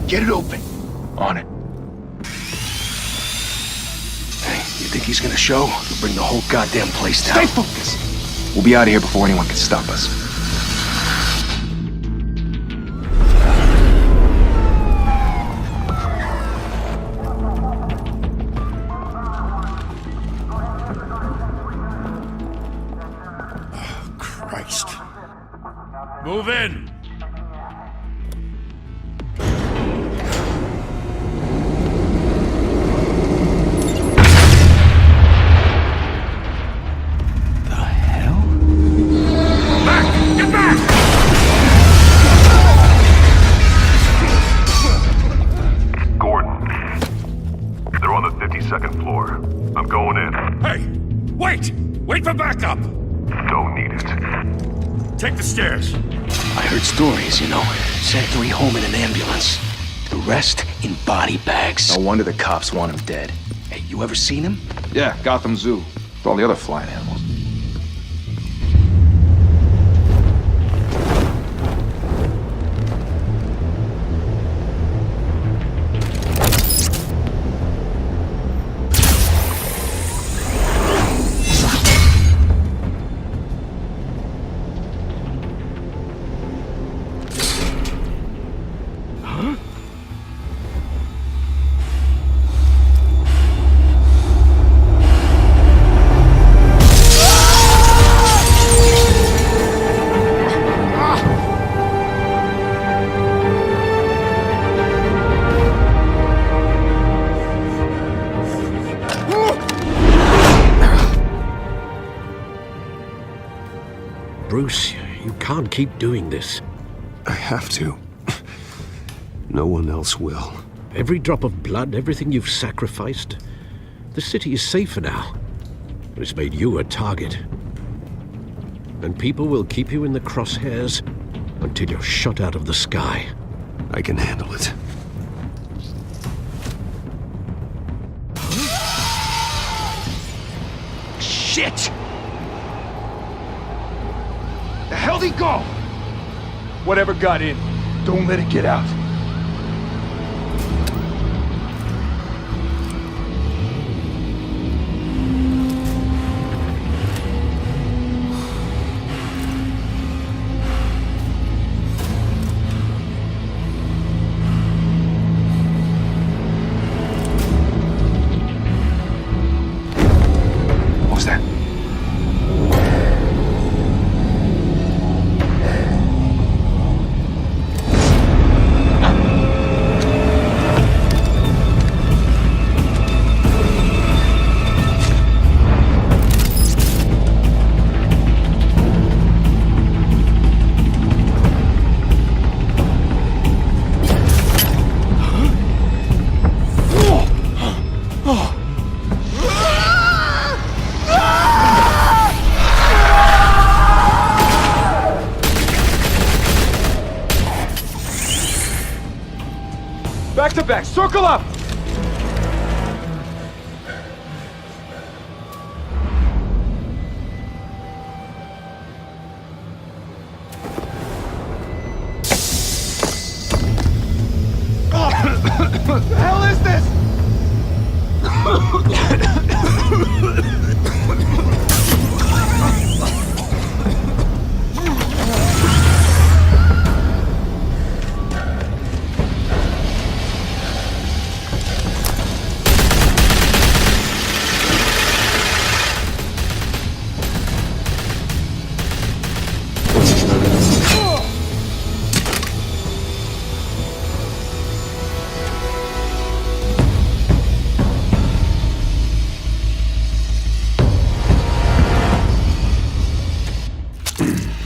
Get it open. On it. Hey, you think he's gonna show? He'll bring the whole goddamn place down. Stay focused! We'll be out of here before anyone can stop us. Christ. Move in! Second floor. I'm going in. Hey! Wait! Wait for backup! Don't need it. Take the stairs. I heard stories, you know. Sent 3 home in an ambulance. The rest in body bags. No wonder the cops want him dead. Hey, you ever seen him? Yeah, Gotham Zoo. With all the other flying animals. Bruce, you can't keep doing this. I have to. No one else will. Every drop of blood, everything you've sacrificed. The city is safer now. It's made you a target. And people will keep you in the crosshairs until you're shot out of the sky. I can handle it. Shit! The hell'd he go? Whatever got in, Don't let it get out. what was that? Back to back, circle up! What the hell is this?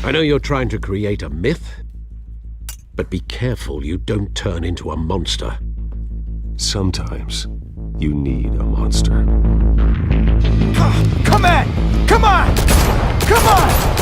I know you're trying to create a myth, but be careful you don't turn into a monster. Sometimes you need a monster. Come on! Come on! Come on!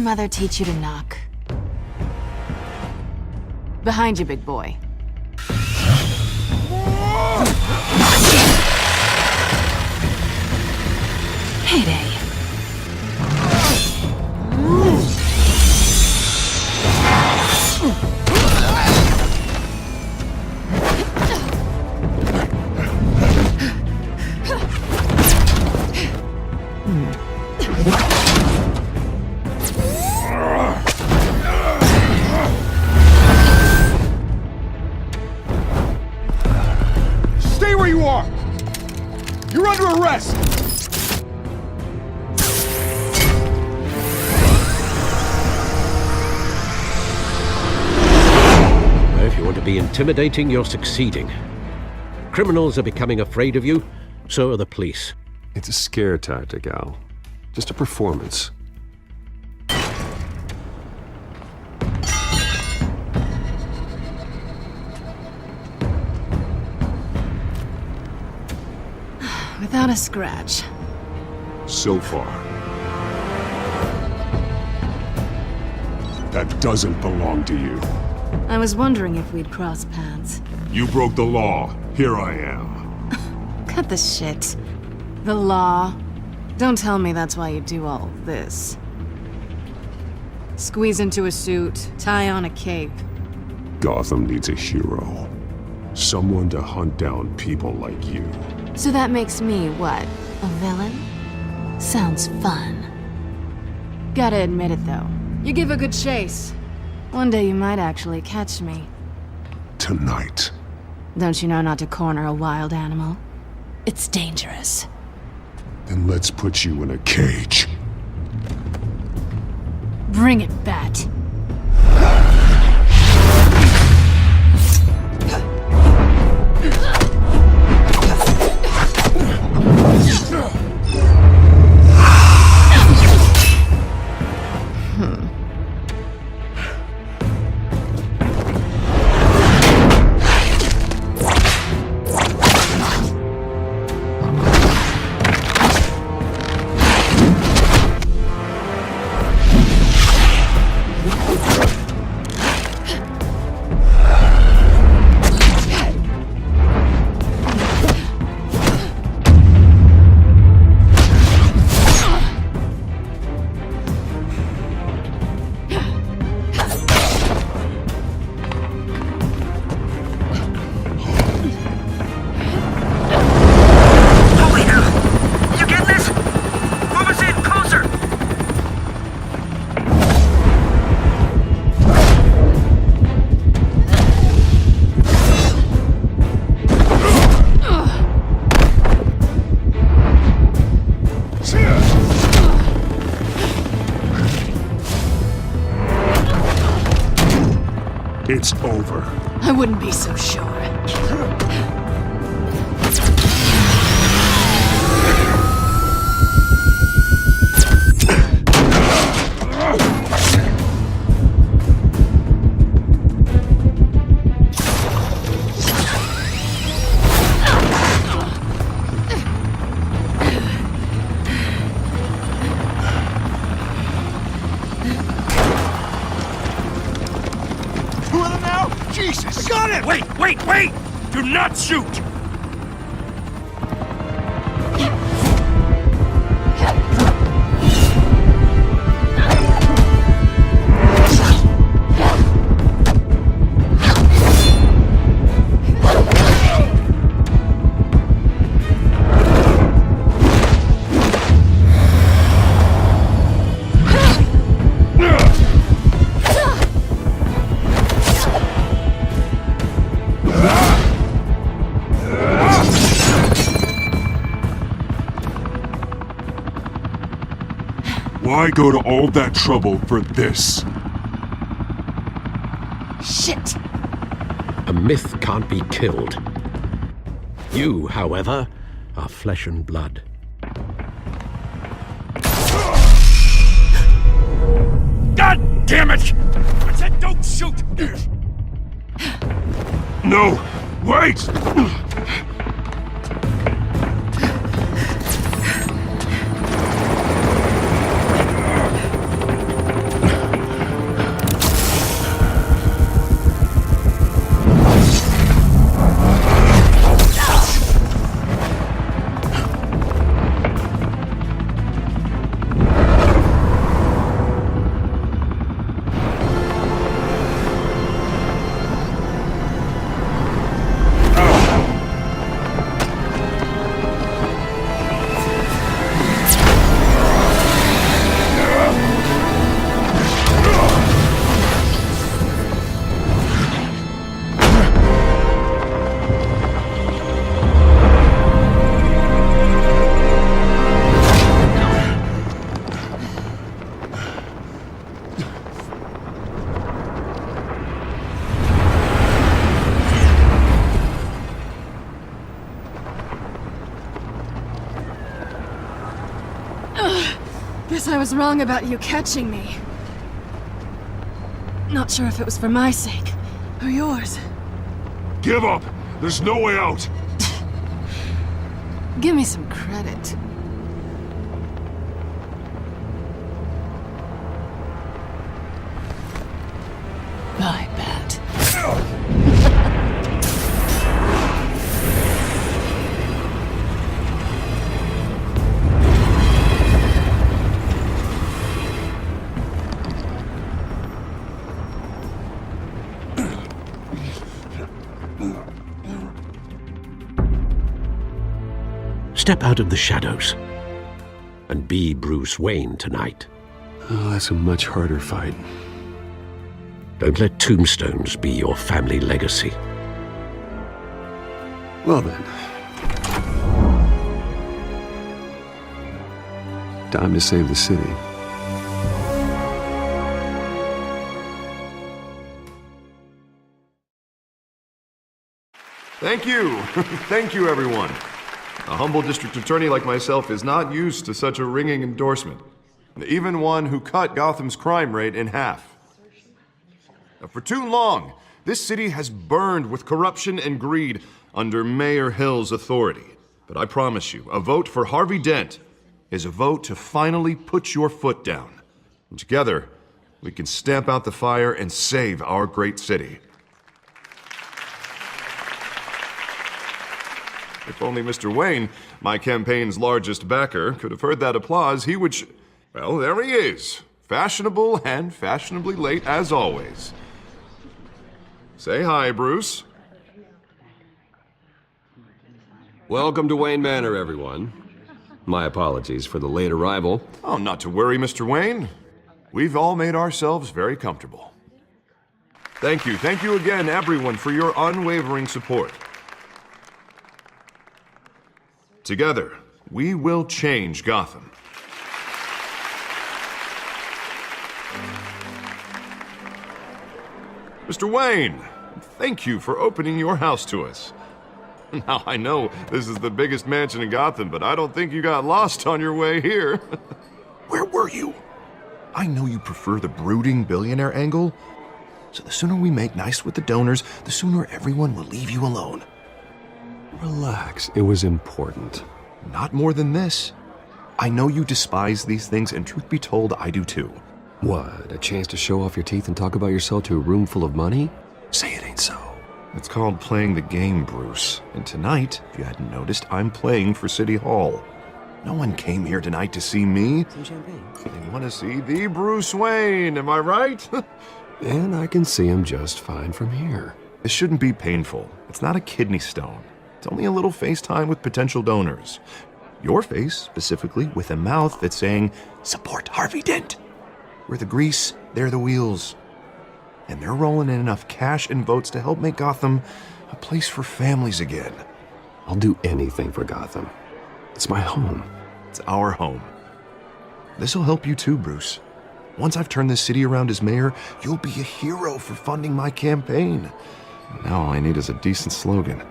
mother teach you to knock? Behind you, big boy. Heyday. Stay where you are! You're under arrest! If you want to be intimidating, you're succeeding. Criminals are becoming afraid of you, so are the police. It's a scare tactic, Al. Just a performance. Without a scratch. So far. That doesn't belong to you. I was wondering if we'd cross paths. You broke the law. Here I am. Cut the shit. The law. Don't tell me that's why you do all this. Squeeze into a suit, tie on a cape. Gotham needs a hero. Someone to hunt down people like you. So that makes me, what, a villain? Sounds fun. Gotta admit it, though. You give a good chase. One day you might actually catch me. Tonight. Don't you know not to corner a wild animal? It's dangerous. Then let's put you in a cage. Bring it, Bat. It's over. I wouldn't be so sure. Jesus! I got it! Wait! Do not shoot! Why go to all that trouble for this? Shit! A myth can't be killed. You, however, are flesh and blood. God damn it! I said don't shoot! No! Wait! Guess I was wrong about you catching me. Not sure if it was for my sake, or yours. Give up! There's no way out! Give me some credit. I bet. Step out of the shadows and be Bruce Wayne tonight. Oh, that's a much harder fight. Don't let tombstones be your family legacy. Well then. Time to save the city. Thank you. Thank you, everyone. A humble district attorney like myself is not used to such a ringing endorsement. Even one who cut Gotham's crime rate in half. For too long, this city has burned with corruption and greed under Mayor Hill's authority. But I promise you, a vote for Harvey Dent is a vote to finally put your foot down. And together, we can stamp out the fire and save our great city. If only Mr. Wayne, my campaign's largest backer, could have heard that applause, he would well, there he is. Fashionable and fashionably late as always. Say hi, Bruce. Welcome to Wayne Manor, everyone. My apologies for the late arrival. Oh, not to worry, Mr. Wayne. We've all made ourselves very comfortable. Thank you again, everyone, for your unwavering support. Together, we will change Gotham. Mr. Wayne, thank you for opening your house to us. Now, I know this is the biggest mansion in Gotham, but I don't think you got lost on your way here. Where were you? I know you prefer the brooding billionaire angle, so the sooner we make nice with the donors, the sooner everyone will leave you alone. Relax, it was important. Not more than this. I know you despise these things, and truth be told, I do too. What, a chance to show off your teeth and talk about yourself to a room full of money? Say it ain't so. It's called playing the game, Bruce. And tonight, if you hadn't noticed, I'm playing for City Hall. No one came here tonight to see me. Some champagne. They want to see the Bruce Wayne, am I right? And I can see him just fine from here. This shouldn't be painful. It's not a kidney stone. It's only a little FaceTime with potential donors. Your face, specifically, with a mouth that's saying, support Harvey Dent. We're the grease, they're the wheels. And they're rolling in enough cash and votes to help make Gotham a place for families again. I'll do anything for Gotham. It's my home. It's our home. This'll help you too, Bruce. Once I've turned this city around as mayor, you'll be a hero for funding my campaign. Now all I need is a decent slogan.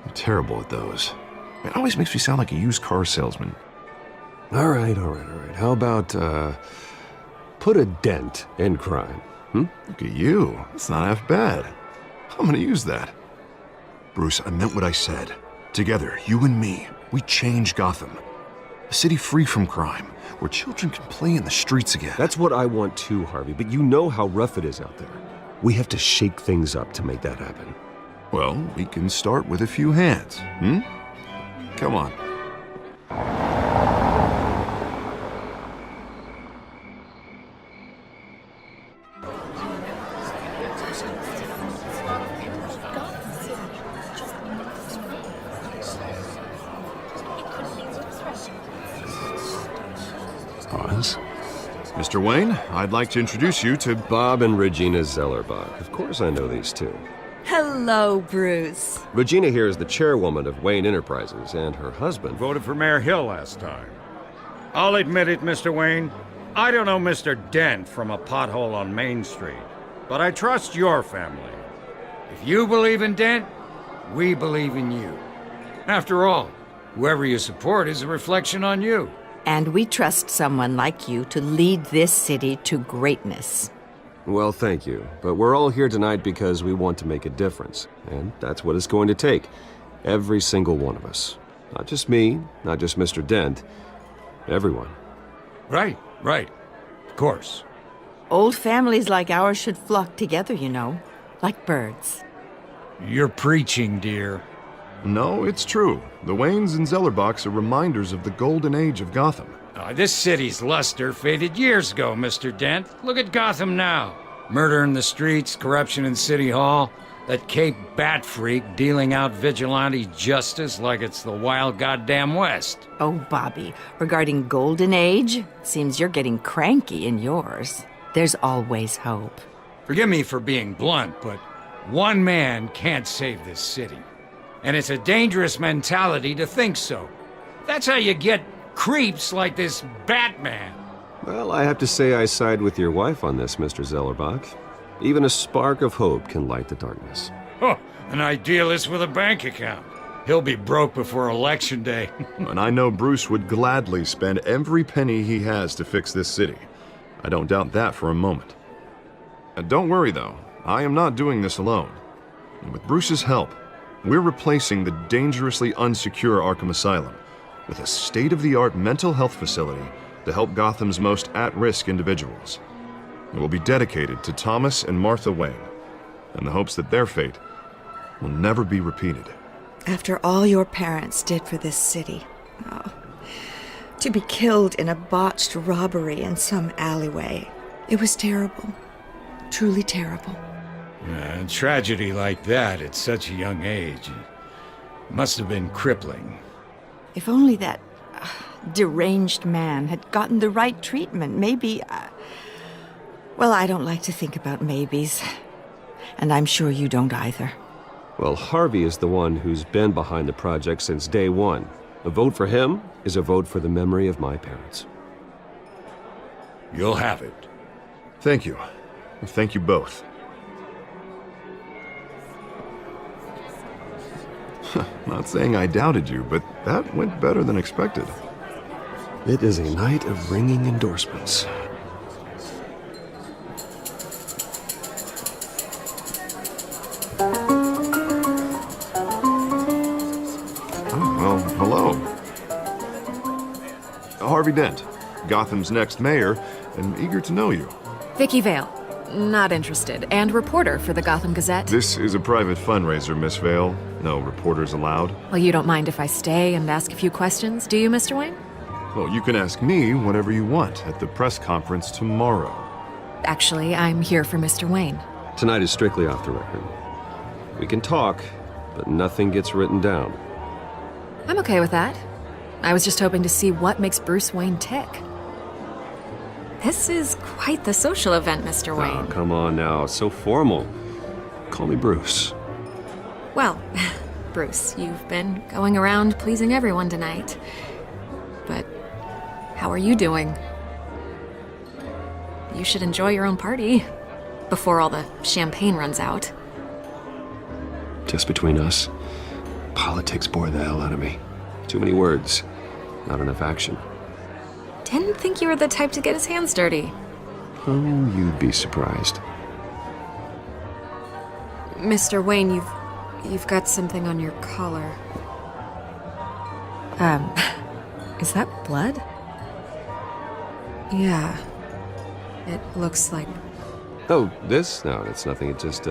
I'm terrible at those. It always makes me sound like a used car salesman. All right. How about, put a dent in crime? Look at you. It's not half bad. I'm gonna use that. Bruce, I meant what I said. Together, you and me, we change Gotham. A city free from crime, where children can play in the streets again. That's what I want too, Harvey, but you know how rough it is out there. We have to shake things up to make that happen. Well, we can start with a few hands, Come on. Pause. Mr. Wayne, I'd like to introduce you to Bob and Regina Zellerbach. Of course I know these two. Hello, Bruce. Regina here is the chairwoman of Wayne Enterprises, and her husband Voted for Mayor Hill last time. I'll admit it, Mr. Wayne. I don't know Mr. Dent from a pothole on Main Street, but I trust your family. If you believe in Dent, we believe in you. After all, whoever you support is a reflection on you. And we trust someone like you to lead this city to greatness. Well, thank you. But we're all here tonight because we want to make a difference. And that's what it's going to take. Every single one of us. Not just me, not just Mr. Dent. Everyone. Right. Of course. Old families like ours should flock together, you know, like birds. You're preaching, dear. No, it's true. The Waynes and Zellerbachs are reminders of the golden age of Gotham. This city's luster faded years ago, Mr. Dent. Look at Gotham now. Murder in the streets, corruption in City Hall, that Cape Bat freak dealing out vigilante justice like it's the wild goddamn West. Oh, Bobby, regarding Golden Age, seems you're getting cranky in yours. There's always hope. Forgive me for being blunt, but one man can't save this city. And it's a dangerous mentality to think so. That's how you get creeps like this Batman. Well, I have to say I side with your wife on this, Mr. Zellerbach. Even a spark of hope can light the darkness. Oh, an idealist with a bank account. He'll be broke before Election Day. And I know Bruce would gladly spend every penny he has to fix this city. I don't doubt that for a moment. And don't worry, though. I am not doing this alone. And with Bruce's help, we're replacing the dangerously unsecure Arkham Asylum with a state-of-the-art mental health facility to help Gotham's most at-risk individuals. It will be dedicated to Thomas and Martha Wayne, in the hopes that their fate will never be repeated. After all your parents did for this city, to be killed in a botched robbery in some alleyway, it was terrible. Truly terrible. A tragedy like that at such a young age must have been crippling. If only that deranged man had gotten the right treatment, maybe... Well, I don't like to think about maybes. And I'm sure you don't either. Well, Harvey is the one who's been behind the project since day one. A vote for him is a vote for the memory of my parents. You'll have it. Thank you. Thank you both. Not saying I doubted you, but that went better than expected. It is a night of ringing endorsements. Well, hello. Harvey Dent, Gotham's next mayor, and eager to know you. Vicky Vale. Not interested. And reporter for the Gotham Gazette. This is a private fundraiser, Miss Vale. No reporters allowed. Well, you don't mind if I stay and ask a few questions, do you, Mr. Wayne? Well, you can ask me whatever you want at the press conference tomorrow. Actually, I'm here for Mr. Wayne. Tonight is strictly off the record. We can talk, but nothing gets written down. I'm okay with that. I was just hoping to see what makes Bruce Wayne tick. This is quite the social event, Mr. Wayne. Oh, come on now. It's so formal. Call me Bruce. Well, Bruce, you've been going around pleasing everyone tonight. But how are you doing? You should enjoy your own party before all the champagne runs out. Just between us, politics bore the hell out of me. Too many words, not enough action. Didn't think you were the type to get his hands dirty. Oh, you'd be surprised. Mr. Wayne, you've got something on your collar. Is that blood? Yeah. It looks like... Oh, this? No, that's nothing. It just,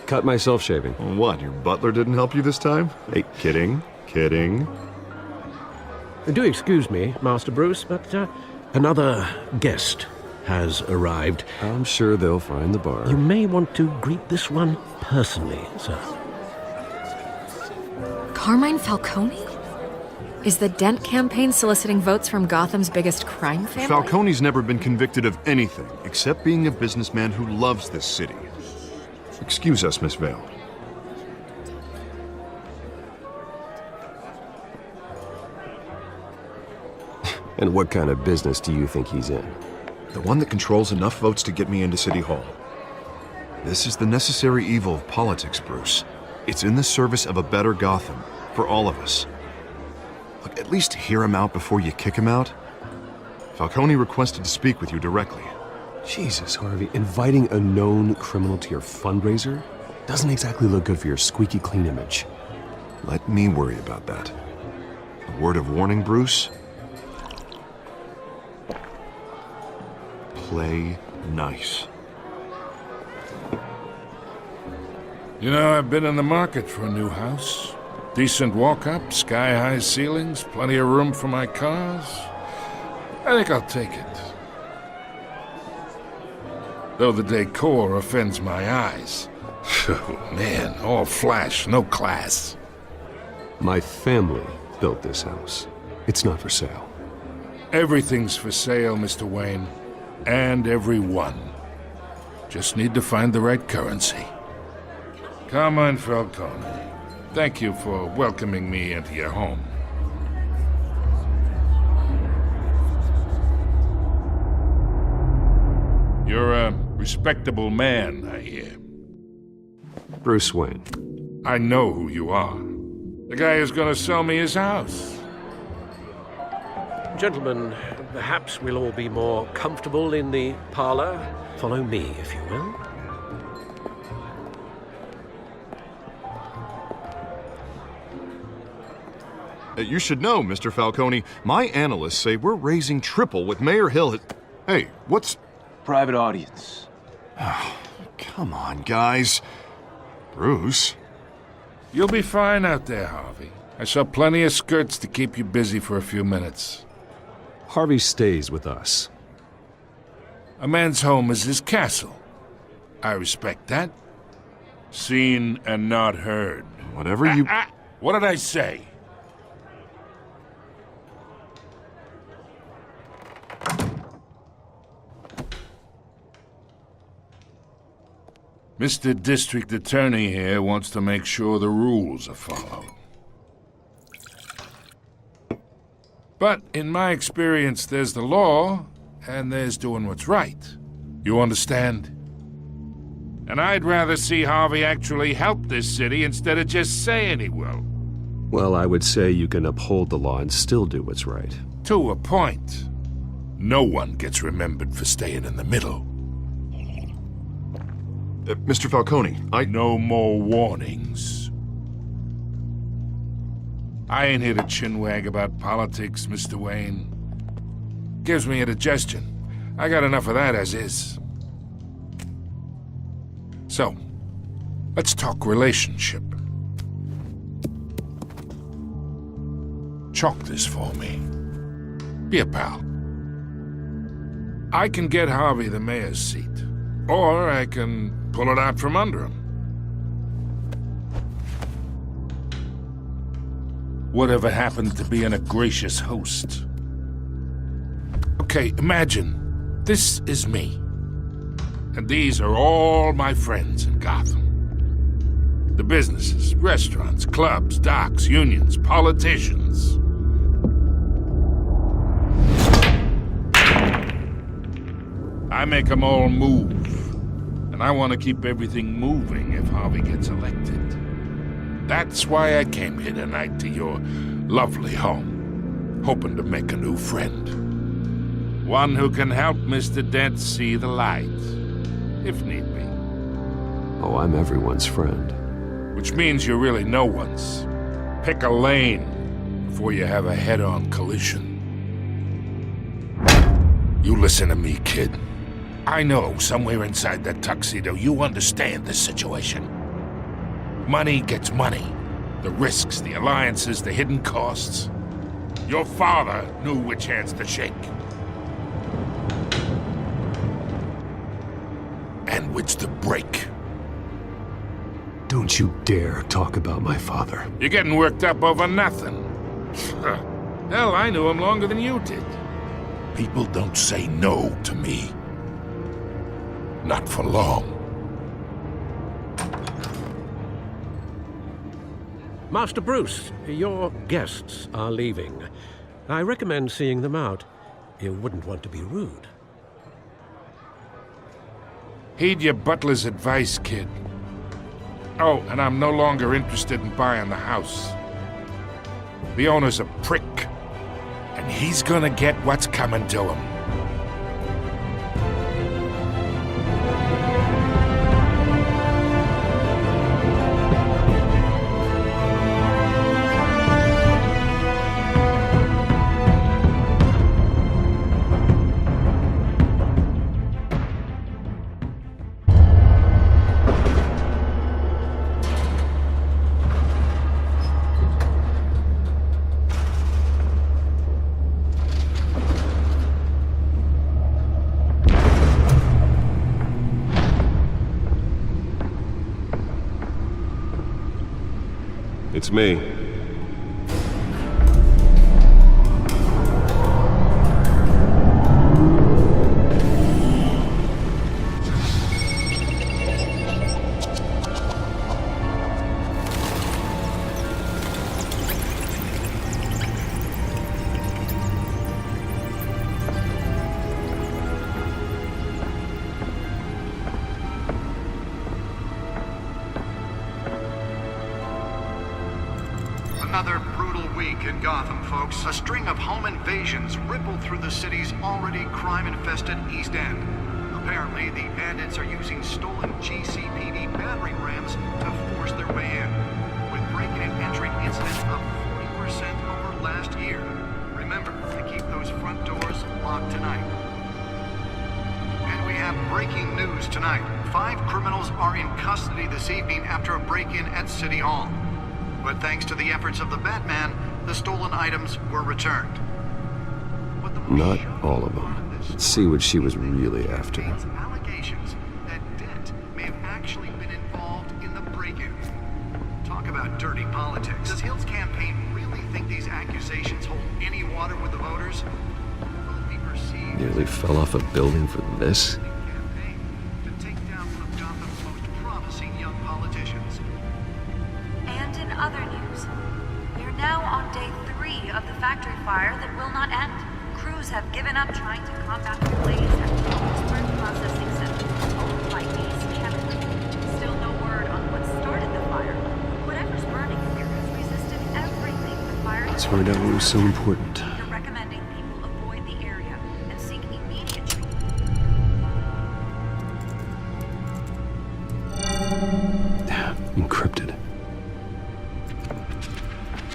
cut myself shaving. What, your butler didn't help you this time? Hey, kidding. Do excuse me, Master Bruce, but another guest has arrived. I'm sure they'll find the bar. You may want to greet this one personally, sir. Carmine Falcone? Is the Dent campaign soliciting votes from Gotham's biggest crime family? Falcone's never been convicted of anything except being a businessman who loves this city. Excuse us, Miss Vale. And what kind of business do you think he's in? The one that controls enough votes to get me into City Hall. This is the necessary evil of politics, Bruce. It's in the service of a better Gotham, for all of us. Look, at least hear him out before you kick him out. Falcone requested to speak with you directly. Jesus, Harvey, inviting a known criminal to your fundraiser doesn't exactly look good for your squeaky clean image. Let me worry about that. A word of warning, Bruce? Play nice. You know, I've been in the market for a new house. Decent walk-up, sky-high ceilings, plenty of room for my cars. I think I'll take it. Though the decor offends my eyes. Oh, man, all flash, no class. My family built this house. It's not for sale. Everything's for sale, Mr. Wayne. And everyone. Just need to find the right currency. Come on, Falcone. Thank you for welcoming me into your home. You're a respectable man, I hear. Bruce Wayne. I know who you are. The guy who's gonna sell me his house. Gentlemen, perhaps we'll all be more comfortable in the parlor. Follow me, if you will. You should know, Mr. Falcone, my analysts say we're raising triple what Mayor Hill has... Hey, what's... Private audience. Come on, guys. Bruce? You'll be fine out there, Harvey. I saw plenty of skirts to keep you busy for a few minutes. Harvey stays with us. A man's home is his castle. I respect that. Seen and not heard. Whatever you... What did I say? Mr. District Attorney here wants to make sure the rules are followed. But in my experience, there's the law, and there's doing what's right. You understand? And I'd rather see Harvey actually help this city instead of just saying he will. Well, I would say you can uphold the law and still do what's right. To a point. No one gets remembered for staying in the middle. Mr. Falcone, No more warnings. I ain't here to chinwag about politics, Mr. Wayne. Gives me indigestion. I got enough of that as is. So, let's talk relationship. Chalk this for me. Be a pal. I can get Harvey the mayor's seat, or I can pull it out from under him. Whatever happened to being a gracious host? Okay, imagine this is me. And these are all my friends in Gotham. The businesses, restaurants, clubs, docks, unions, politicians. I make them all move. And I want to keep everything moving if Harvey gets elected. That's why I came here tonight to your lovely home, hoping to make a new friend. One who can help Mr. Dent see the light, if need be. Oh, I'm everyone's friend. Which means you're really no one's. Pick a lane before you have a head-on collision. You listen to me, kid. I know somewhere inside that tuxedo you understand this situation. Money gets money. The risks, the alliances, the hidden costs. Your father knew which hands to shake. And which to break. Don't you dare talk about my father. You're getting worked up over nothing. Hell, I knew him longer than you did. People don't say no to me. Not for long. Master Bruce, your guests are leaving. I recommend seeing them out. You wouldn't want to be rude. Heed your butler's advice, kid. Oh, and I'm no longer interested in buying the house. The owner's a prick, and he's gonna get what's coming to him. It's me. Another brutal week in Gotham, folks. A string of home invasions rippled through the city's already crime-infested East End. Apparently, the bandits are using stolen GCPD battering rams to force their way in, with breaking and entering incidents up 40% over last year. Remember to keep those front doors locked tonight. And we have breaking news tonight. 5 criminals are in custody this evening after a break-in at City Hall. But thanks to the efforts of the Batman, the stolen items were returned. Not all of them. Let's see what she was really after. Allegations that Dent may have actually been involved in the break-in. Talk about dirty politics. Does Hill's campaign really think these accusations hold any water with the voters? Will it be perceived? Nearly fell off a building for this? And in other news, we're now on day 3 of the factory fire that will not end. Crews have given up trying to combat the blaze at the Pittsburgh processing center owned by East Chemical. Still no word on what started the fire. Whatever's burning here has resisted everything the fire Let's find out what was so important. They're recommending people avoid the area and seek immediate treatment. Encrypted.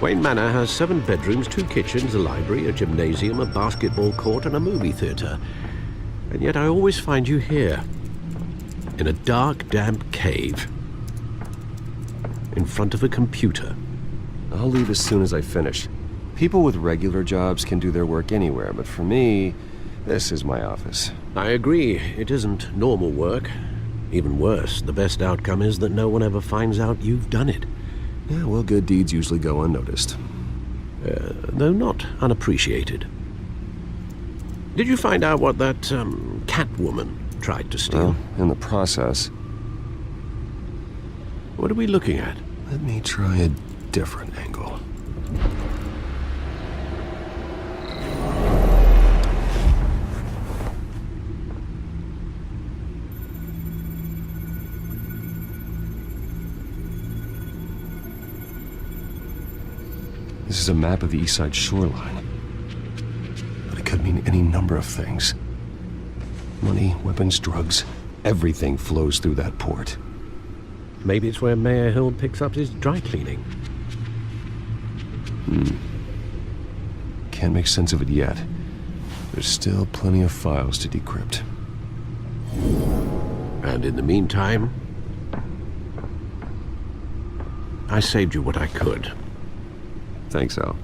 Wayne Manor has 7 bedrooms, 2 kitchens, a library, a gymnasium, a basketball court, and a movie theater. And yet I always find you here, in a dark, damp cave, in front of a computer. I'll leave as soon as I finish. People with regular jobs can do their work anywhere, but for me, this is my office. I agree, it isn't normal work. Even worse, the best outcome is that no one ever finds out you've done it. Yeah, well, good deeds usually go unnoticed. Though not unappreciated. Did you find out what that, Catwoman tried to steal? Well, in the process. What are we looking at? Let me try a different angle. This is a map of the East Side shoreline. But it could mean any number of things. Money, weapons, drugs, everything flows through that port. Maybe it's where Mayor Hill picks up his dry cleaning. Can't make sense of it yet. There's still plenty of files to decrypt. And in the meantime, I saved you what I could. Thanks, Al.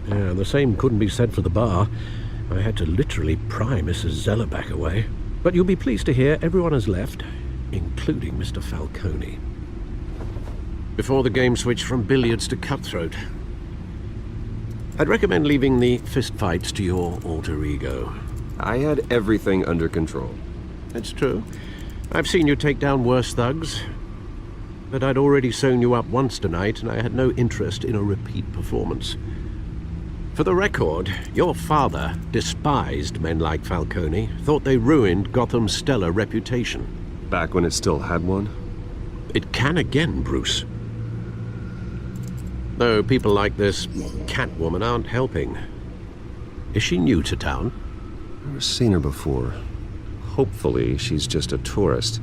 Yeah, the same couldn't be said for the bar. I had to literally pry Mrs. Zellerback away. But you'll be pleased to hear everyone has left, including Mr. Falcone. Before the game switched from billiards to cutthroat. I'd recommend leaving the fistfights to your alter ego. I had everything under control. That's true. I've seen you take down worse thugs. But I'd already sewn you up once tonight, and I had no interest in a repeat performance. For the record, your father despised men like Falcone, thought they ruined Gotham's stellar reputation. Back when it still had one? It can again, Bruce. Though people like this Catwoman aren't helping. Is she new to town? Never seen her before. Hopefully, she's just a tourist.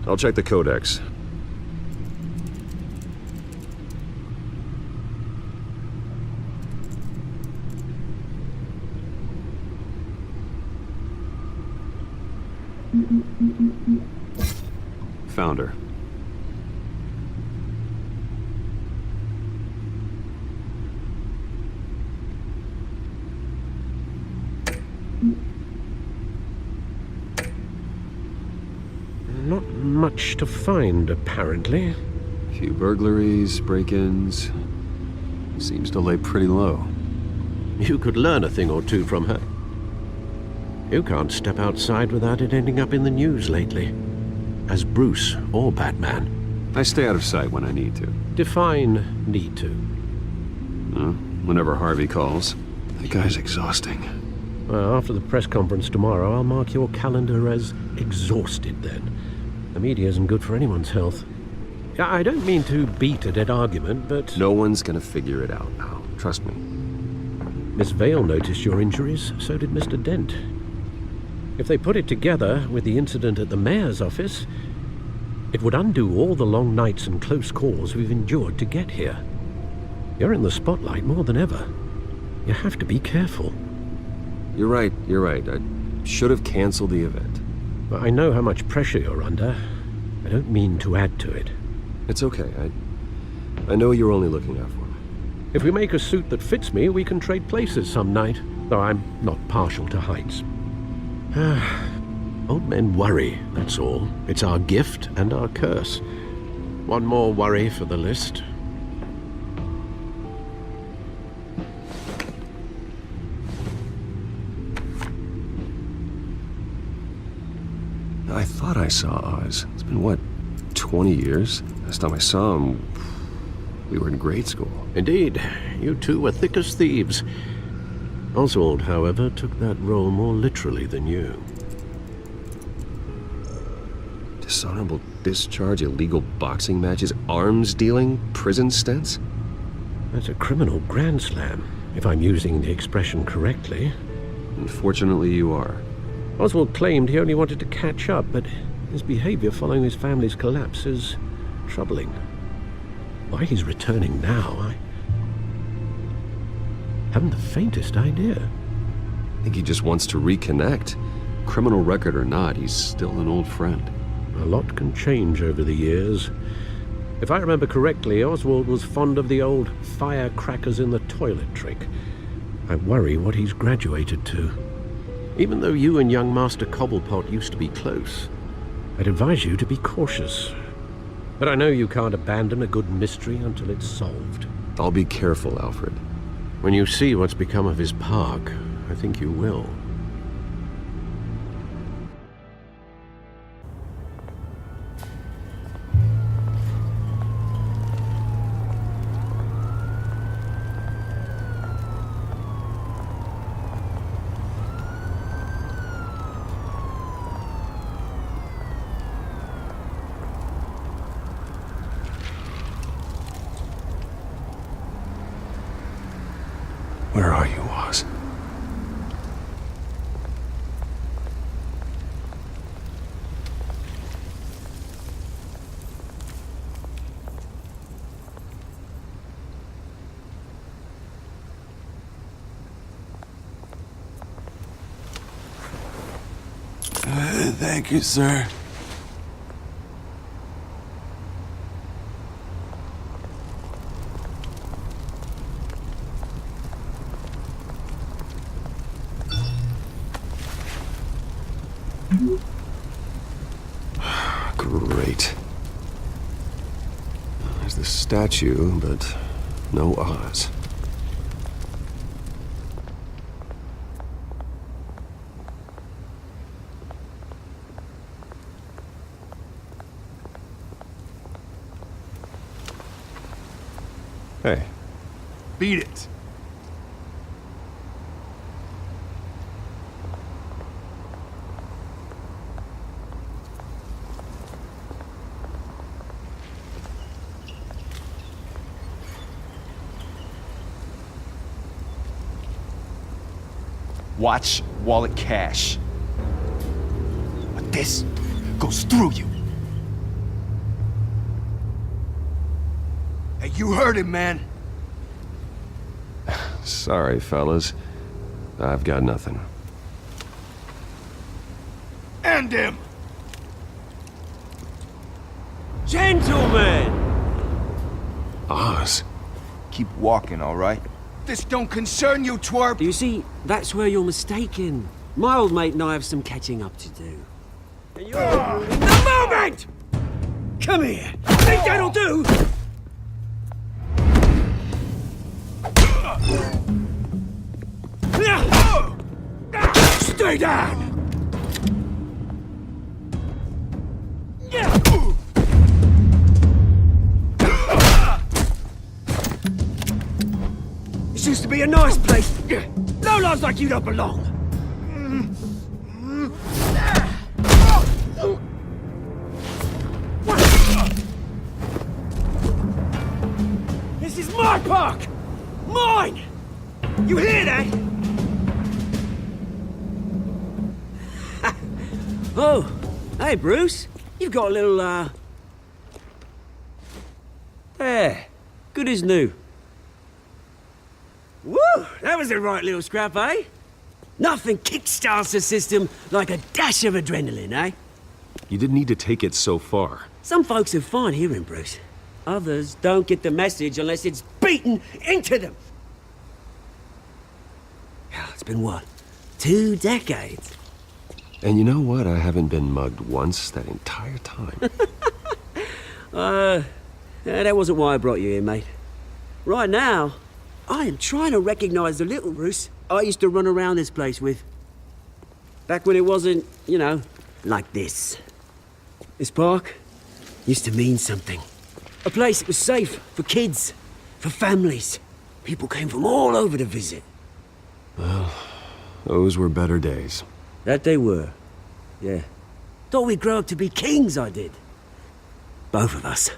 I'll check the codex. Found her. Not much to find, apparently. Few burglaries, break-ins. Seems to lay pretty low. You could learn a thing or two from her. You can't step outside without it ending up in the news lately. As Bruce or Batman. I stay out of sight when I need to. Define need to. Whenever Harvey calls. That guy's exhausting. Well, after the press conference tomorrow, I'll mark your calendar as exhausted then. The media isn't good for anyone's health. I don't mean to beat a dead argument, but... No one's gonna figure it out, pal. Trust me. Miss Vale noticed your injuries, so did Mr. Dent. If they put it together with the incident at the mayor's office, it would undo all the long nights and close calls we've endured to get here. You're in the spotlight more than ever. You have to be careful. You're right. I should have canceled the event. But I know how much pressure you're under. I don't mean to add to it. It's okay. I know you're only looking out for me. If we make a suit that fits me, we can trade places some night, though I'm not partial to heights. Old men worry, that's all. It's our gift and our curse. One more worry for the list. I thought I saw Oz. It's been, what, 20 years? Last time I saw him, we were in grade school. Indeed. You two were thick as thieves. Oswald, however, took that role more literally than you. Dishonorable discharge, illegal boxing matches, arms dealing, prison stints? That's a criminal grand slam, if I'm using the expression correctly. Unfortunately, you are. Oswald claimed he only wanted to catch up, but his behavior following his family's collapse is troubling. Why he's returning now, I haven't the faintest idea. I think he just wants to reconnect. Criminal record or not, he's still an old friend. A lot can change over the years. If I remember correctly, Oswald was fond of the old firecrackers in the toilet trick. I worry what he's graduated to. Even though you and young Master Cobblepot used to be close, I'd advise you to be cautious. But I know you can't abandon a good mystery until it's solved. I'll be careful, Alfred. When you see what's become of his park, I think you will. Where are you, Oz? Thank you, sir. Great. There's the statue, but no Oz. Hey. Beat it. Watch, wallet, cash. But this goes through you. Hey, you heard him, man. Sorry, fellas. I've got nothing. End him! Gentlemen! Oz. Keep walking, all right? This don't concern you, twerp! You see, that's where you're mistaken. My old mate and I have some catching up to do. And you're ruining the moment! Come here! Think that'll do? Stay down! This used to be a nice place. No lives like you don't belong. This is my park! Mine! You hear that? Oh, hey, Bruce. You've got a little, There. Good as new. Woo! That was a right little scrap, eh? Nothing kickstarts the system like a dash of adrenaline, eh? You didn't need to take it so far. Some folks have fine hearing, Bruce. Others don't get the message unless it's beaten into them. It's been what? 2 decades? And you know what? I haven't been mugged once that entire time. That wasn't why I brought you here, mate. Right now, I am trying to recognize the little Bruce I used to run around this place with. Back when it wasn't, you know, like this. This park used to mean something. A place that was safe for kids, for families. People came from all over to visit. Well, those were better days. That they were, yeah. Thought we'd grow up to be kings, I did. Both of us.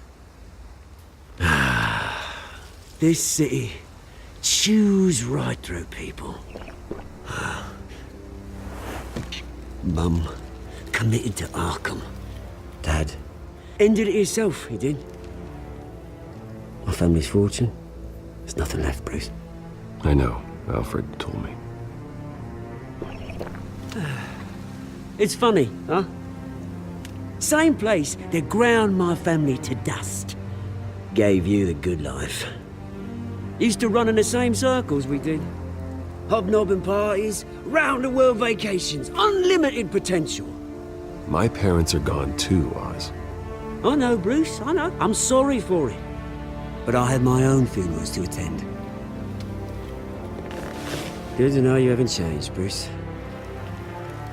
This city chews right through people. Mum committed to Arkham. Dad ended it himself, he did. My family's fortune, there's nothing left, Bruce. I know. Alfred told me. It's funny, huh? Same place that ground my family to dust. Gave you the good life. Used to run in the same circles we did. Hobnobbing parties, round-the-world vacations, unlimited potential. My parents are gone too, Oz. I know, Bruce, I know. I'm sorry for it. But I had my own funerals to attend. Good to know you haven't changed, Bruce.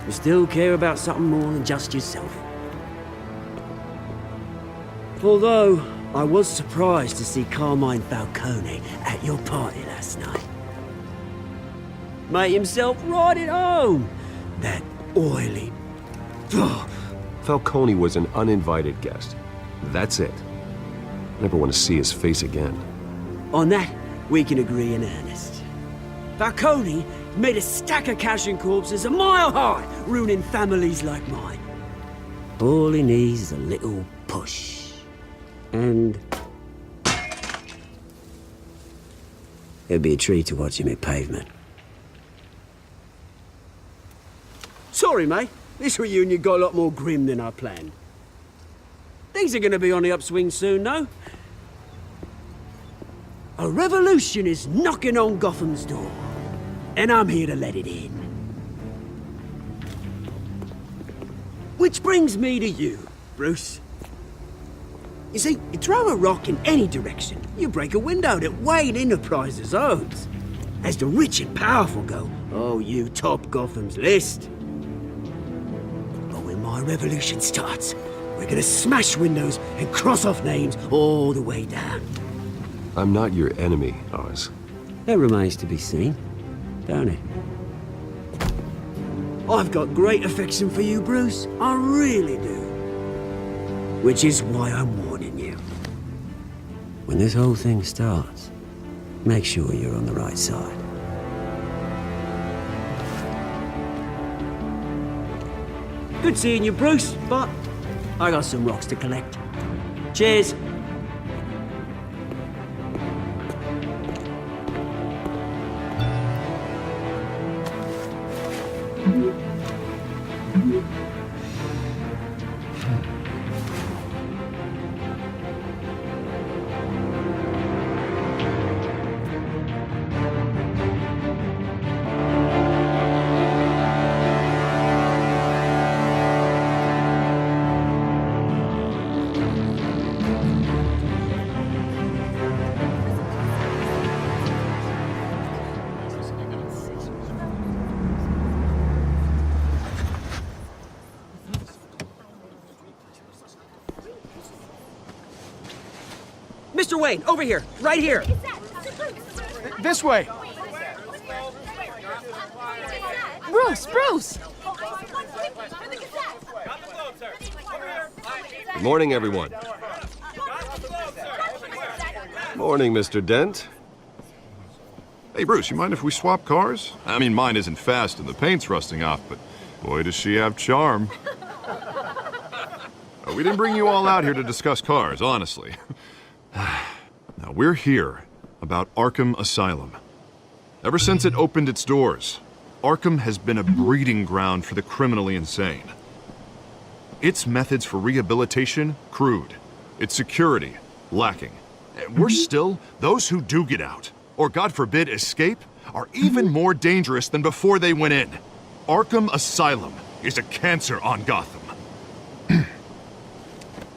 You still care about something more than just yourself. Although, I was surprised to see Carmine Falcone at your party last night. Made himself right at home. That oily... Falcone was an uninvited guest. That's it. Never want to see his face again. On that, we can agree in earnest. Falcone made a stack of cash and corpses a mile high, ruining families like mine. All he needs is a little push. And... it'd be a treat to watch him hit pavement. Sorry, mate. This reunion got a lot more grim than I planned. Things are gonna be on the upswing soon, though. A revolution is knocking on Gotham's door. And I'm here to let it in. Which brings me to you, Bruce. You see, you throw a rock in any direction, you break a window that Wayne Enterprises owns. As the rich and powerful go, oh, you top Gotham's list. But when my revolution starts, we're gonna smash windows and cross off names all the way down. I'm not your enemy, Oz. That remains to be seen, don't it? I've got great affection for you, Bruce. I really do. Which is why I'm warning you. When this whole thing starts, make sure you're on the right side. Good seeing you, Bruce, but I got some rocks to collect. Cheers. Mr. Wayne, over here, right here. This way. Bruce! Good morning, everyone. Morning, Mr. Dent. Hey, Bruce, you mind if we swap cars? I mean, mine isn't fast and the paint's rusting off, but boy, does she have charm. We didn't bring you all out here to discuss cars, honestly. Now, we're here about Arkham Asylum. Ever since it opened its doors, Arkham has been a breeding ground for the criminally insane. Its methods for rehabilitation, crude. Its security, lacking. And worse still, those who do get out, or God forbid escape, are even more dangerous than before they went in. Arkham Asylum is a cancer on Gotham.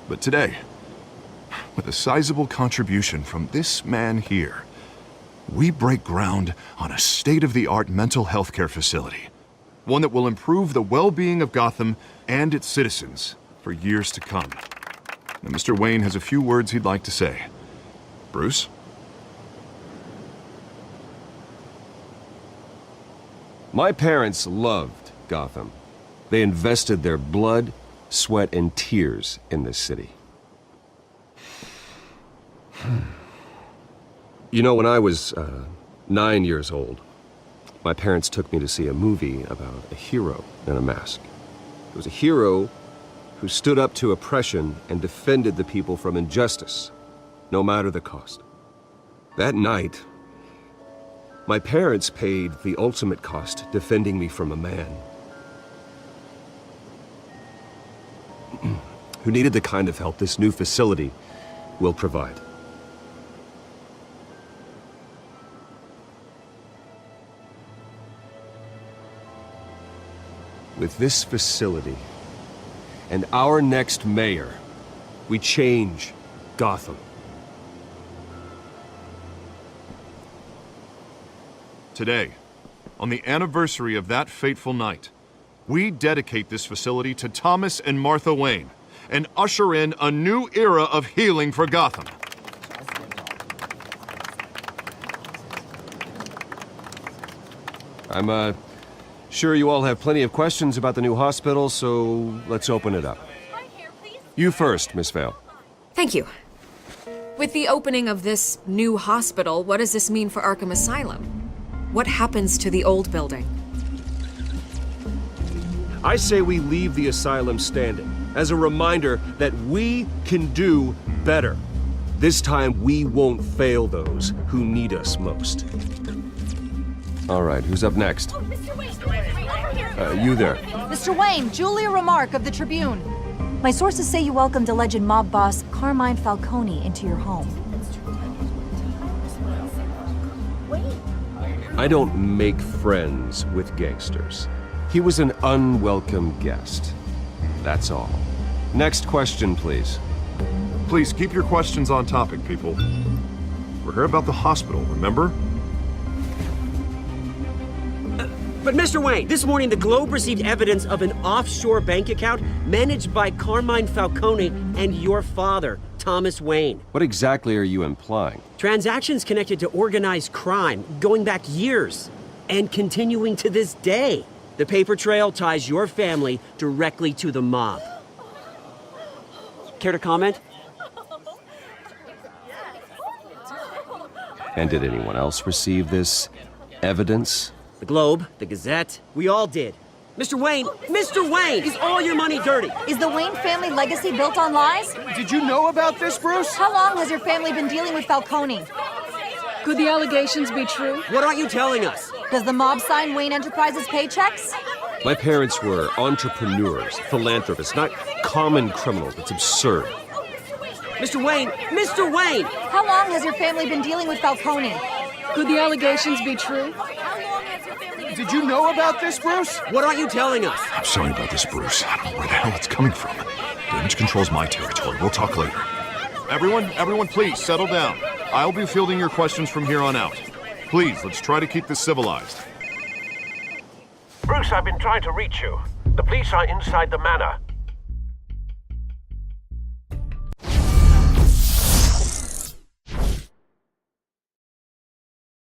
But today, with a sizable contribution from this man here, we break ground on a state-of-the-art mental health care facility. One that will improve the well-being of Gotham and its citizens for years to come. Now, Mr. Wayne has a few words he'd like to say. Bruce? My parents loved Gotham. They invested their blood, sweat, and tears in this city. You know, when I was 9 years old, my parents took me to see a movie about a hero in a mask. It was a hero who stood up to oppression and defended the people from injustice, no matter the cost. That night, my parents paid the ultimate cost defending me from a man who needed the kind of help this new facility will provide. With this facility and our next mayor, we change Gotham. Today, on the anniversary of that fateful night, we dedicate this facility to Thomas and Martha Wayne and usher in a new era of healing for Gotham. I'm sure you all have plenty of questions about the new hospital, so let's open it up. You first, Miss Vale. Thank you. With the opening of this new hospital, what does this mean for Arkham Asylum? What happens to the old building? I say we leave the asylum standing as a reminder that we can do better. This time, we won't fail those who need us most. All right, who's up next? You there. Mr. Wayne, Julia Remark of the Tribune. My sources say you welcomed alleged mob boss Carmine Falcone into your home. I don't make friends with gangsters. He was an unwelcome guest. That's all. Next question, please. Please keep your questions on topic, people. We're here about the hospital, remember? But Mr. Wayne, this morning the Globe received evidence of an offshore bank account managed by Carmine Falcone and your father, Thomas Wayne. What exactly are you implying? Transactions connected to organized crime going back years and continuing to this day. The paper trail ties your family directly to the mob. Care to comment? And did anyone else receive this evidence? The Globe, the Gazette, we all did. Mr. Wayne! Mr. Wayne! Is all your money dirty? Is the Wayne family legacy built on lies? Did you know about this, Bruce? How long has your family been dealing with Falcone? Could the allegations be true? What aren't you telling us? Does the mob sign Wayne Enterprises paychecks? My parents were entrepreneurs, philanthropists, not common criminals. It's absurd. Mr. Wayne! Mr. Wayne! How long has your family been dealing with Falcone? Could the allegations be true? Did you know about this, Bruce? What aren't you telling us? I'm sorry about this, Bruce. I don't know where the hell it's coming from. Damage control's my territory. We'll talk later. Everyone, please settle down. I'll be fielding your questions from here on out. Please, let's try to keep this civilized. Bruce, I've been trying to reach you. The police are inside the manor.